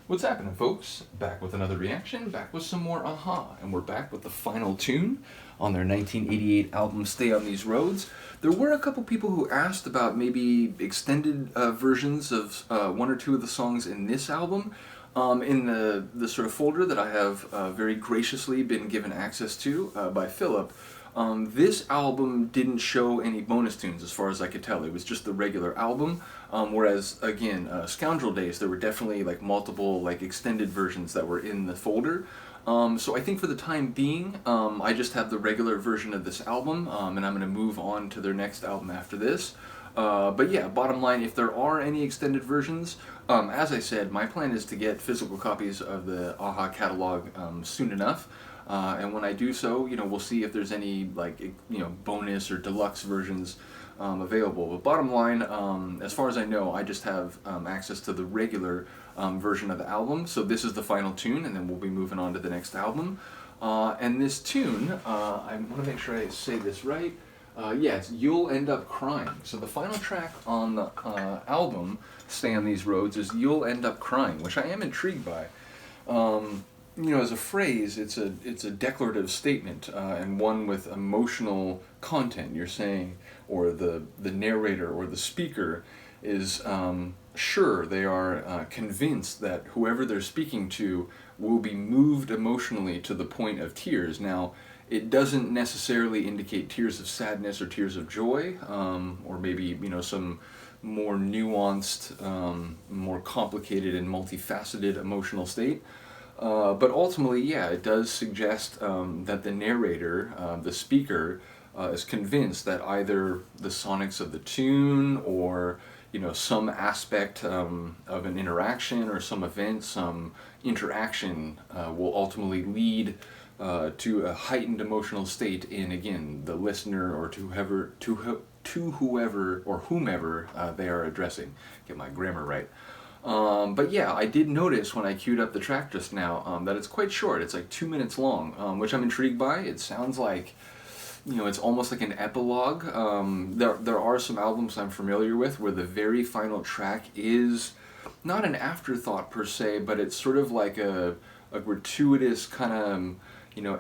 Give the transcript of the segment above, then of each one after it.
What's happening, folks? Back with another reaction, back with some more Aha, and we're back with the final tune on their 1988 album Stay on These Roads. There were a couple people who asked about maybe extended versions of one or two of the songs in this album. In the sort of folder that I have very graciously been given access to by Philip, this album didn't show any bonus tunes as far as I could tell. It was just the regular album, whereas again, Scoundrel Days, there were definitely like multiple like extended versions that were in the folder. So I think for the time being, I just have the regular version of this album, and I'm going to move on to their next album after this. But yeah, bottom line, if there are any extended versions, as I said, my plan is to get physical copies of the Aha catalog soon enough. And when I do so, we'll see if there's any like bonus or deluxe versions available. But bottom line, as far as I know, I just have access to the regular version of the album. So this is the final tune, and then we'll be moving on to the next album. And this tune, I want to make sure I say this right. Yeah, it's You'll End Up Crying. So the final track on the album, Stay on These Roads, is You'll End Up Crying, which I am intrigued by. As a phrase, it's a declarative statement, and one with emotional content. You're saying, or the narrator or the speaker is sure, they are convinced that whoever they're speaking to will be moved emotionally to the point of tears. Now, it doesn't necessarily indicate tears of sadness or tears of joy, or maybe some more nuanced, more complicated and multifaceted emotional state. But ultimately, yeah, it does suggest that the narrator, the speaker, is convinced that either the sonics of the tune or some aspect of an interaction or some event, some interaction will ultimately lead to a heightened emotional state in, again, the listener or to whoever or whomever they are addressing. Get my grammar right. But yeah, I did notice when I queued up the track just now that it's quite short. It's like 2 minutes long, which I'm intrigued by. It sounds like, it's almost like an epilogue. There are some albums I'm familiar with where the very final track is not an afterthought per se, but it's sort of like a gratuitous kind of,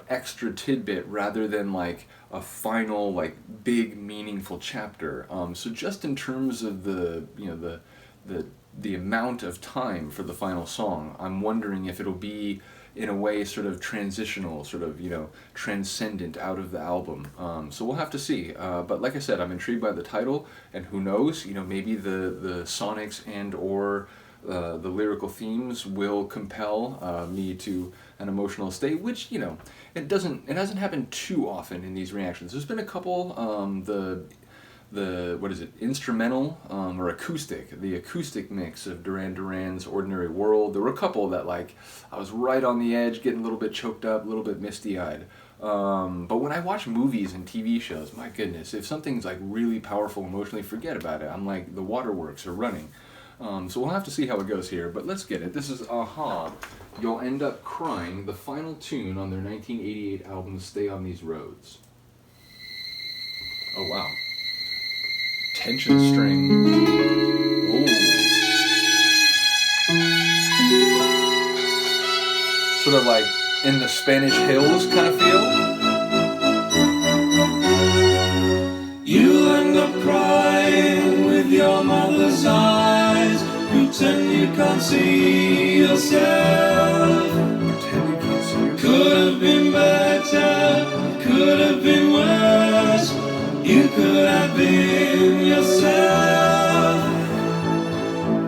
extra tidbit rather than like a final, like big meaningful chapter. So just in terms of the amount of time for the final song, I'm wondering if it'll be in a way sort of transitional, sort of transcendent out of the album. So we'll have to see. But like I said, I'm intrigued by the title, and who knows, maybe the sonics and or the lyrical themes will compel me to an emotional state, which it hasn't happened too often in these reactions. There's been a couple. The what is it, instrumental or acoustic, the acoustic mix of Duran Duran's Ordinary World. There were a couple that like I was right on the edge, getting a little bit choked up, a little bit misty-eyed. But when I watch movies and TV shows, my goodness, if something's like really powerful emotionally, forget about it. I'm like, the waterworks are running. So we'll have to see how it goes here, but let's get it. This is Aha, You'll End Up Crying, the final tune on their 1988 album Stay on These Roads. Oh wow. Tension string. Ooh. Sort of like in the Spanish Hills kind of feel. You end up crying with your mother's eyes. Pretend you can't see yourself. Could have been better, could have been worse. You could have been yourself.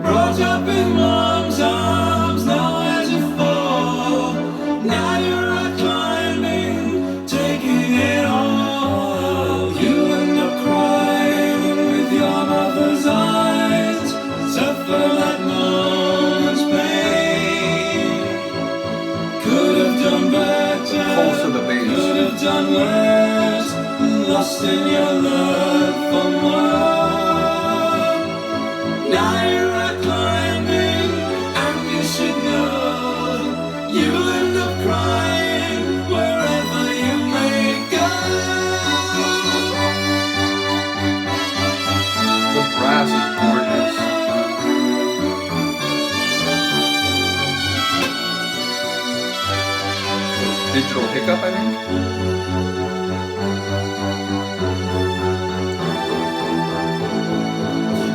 Brought up in mom's arms, nowhere to fall. Now you're out climbing, taking it all. You end up crying with your mother's eyes. Suffer that moment's pain. Could have done better, Pulse of the bass. could have done worse. Lost in your love for more. Now you're out climbing, and you should know you'll end up crying wherever you may go. The brass is gorgeous. digital hiccup, I think.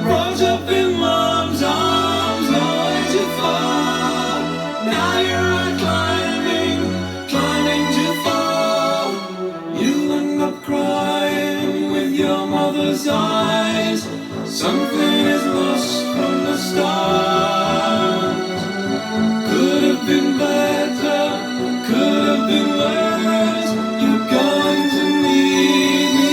Rose up in mom's arms, no way too far. Now you're out climbing too far. You end up crying with your mother's eyes. Something is lost from the start. Could have been better, could have been worse. You're going to need me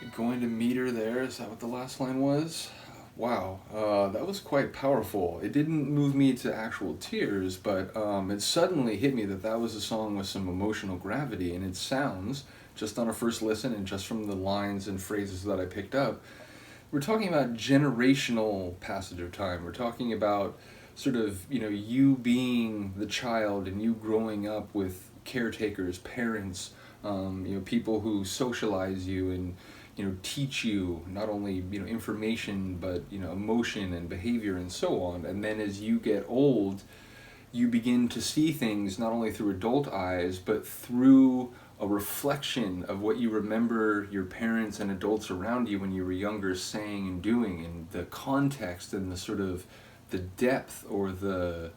there. Going to meet her there, is that what the last line was? Wow, that was quite powerful. It didn't move me to actual tears, but it suddenly hit me that that was a song with some emotional gravity, and it sounds, just on a first listen and just from the lines and phrases that I picked up, we're talking about generational passage of time. We're talking about sort of, you being the child and you growing up with caretakers, parents, people who socialize you and, teach you not only, information, but, emotion and behavior and so on. And then as you get old, you begin to see things not only through adult eyes, but through a reflection of what you remember your parents and adults around you when you were younger saying and doing, and the context and the sort of the depth or the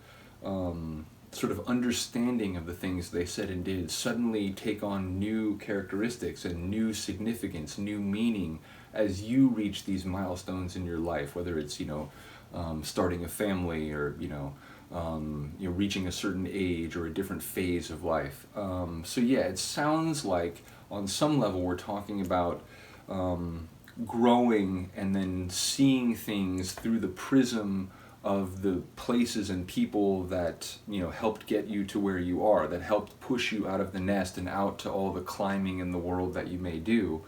sort of understanding of the things they said and did suddenly take on new characteristics and new significance, new meaning as you reach these milestones in your life, whether it's starting a family or reaching a certain age or a different phase of life. So yeah, it sounds like on some level we're talking about growing and then seeing things through the prism of the places and people that helped get you to where you are, that helped push you out of the nest and out to all the climbing in the world that you may do.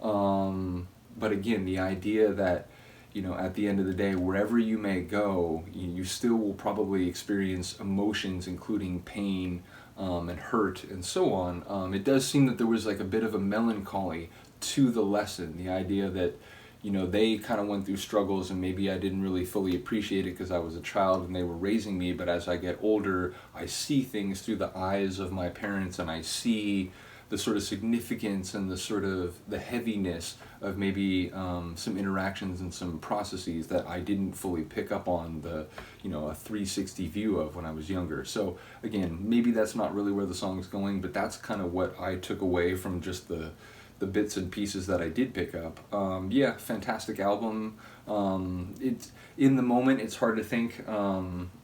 But again, the idea that at the end of the day, wherever you may go, you still will probably experience emotions, including pain and hurt and so on. It does seem that there was like a bit of a melancholy to the lesson, the idea that they kind of went through struggles and maybe I didn't really fully appreciate it because I was a child and they were raising me, but as I get older, I see things through the eyes of my parents and I see the sort of significance and the sort of the heaviness of maybe some interactions and some processes that I didn't fully pick up on a 360 view of when I was younger. So again, maybe that's not really where the song's going, but that's kind of what I took away from just the bits and pieces that I did pick up. Yeah, fantastic album. It's in the moment, it's hard to think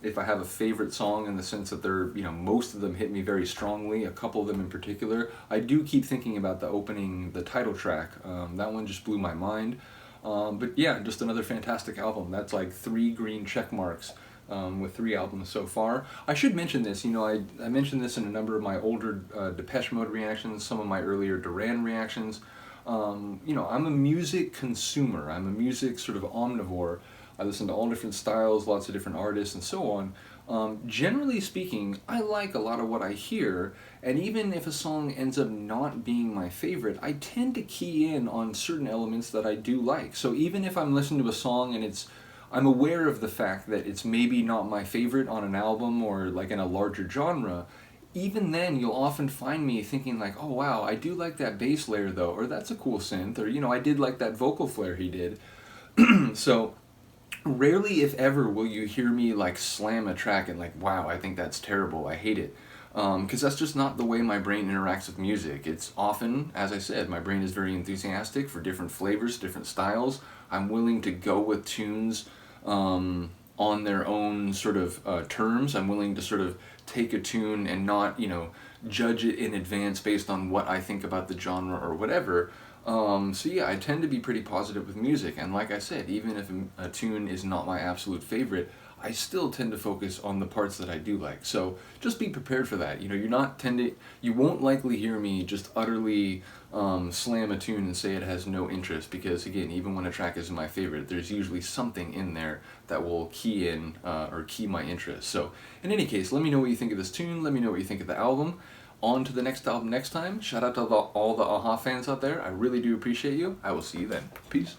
if I have a favorite song in the sense that they're, most of them hit me very strongly, a couple of them in particular. I do keep thinking about the opening, the title track. That one just blew my mind. But yeah, just another fantastic album. That's like 3 green check marks. With 3 albums so far. I should mention this, I mentioned this in a number of my older Depeche Mode reactions, some of my earlier Duran reactions. I'm a music consumer, I'm a music sort of omnivore. I listen to all different styles, lots of different artists and so on. Generally speaking, I like a lot of what I hear, and even if a song ends up not being my favorite, I tend to key in on certain elements that I do like. So even if I'm listening to a song and I'm aware of the fact that it's maybe not my favorite on an album or like in a larger genre, even then you'll often find me thinking like, oh wow, I do like that bass layer though, or that's a cool synth, or I did like that vocal flare he did. So rarely if ever will you hear me like slam a track and like, wow, I think that's terrible, I hate it. Because that's just not the way my brain interacts with music. It's often, as I said, my brain is very enthusiastic for different flavors, different styles. I'm willing to go with tunes on their own sort of terms. I'm willing to sort of take a tune and not, judge it in advance based on what I think about the genre or whatever. So yeah, I tend to be pretty positive with music, and like I said, even if a tune is not my absolute favorite, I still tend to focus on the parts that I do like. So just be prepared for that. You won't likely hear me just utterly slam a tune and say it has no interest, because again, even when a track isn't my favorite, there's usually something in there that will key in or key my interest. So in any case, let me know what you think of this tune, let me know what you think of the album. On to the next album next time. Shout out to all the Aha fans out there. I really do appreciate you. I will see you then. Peace.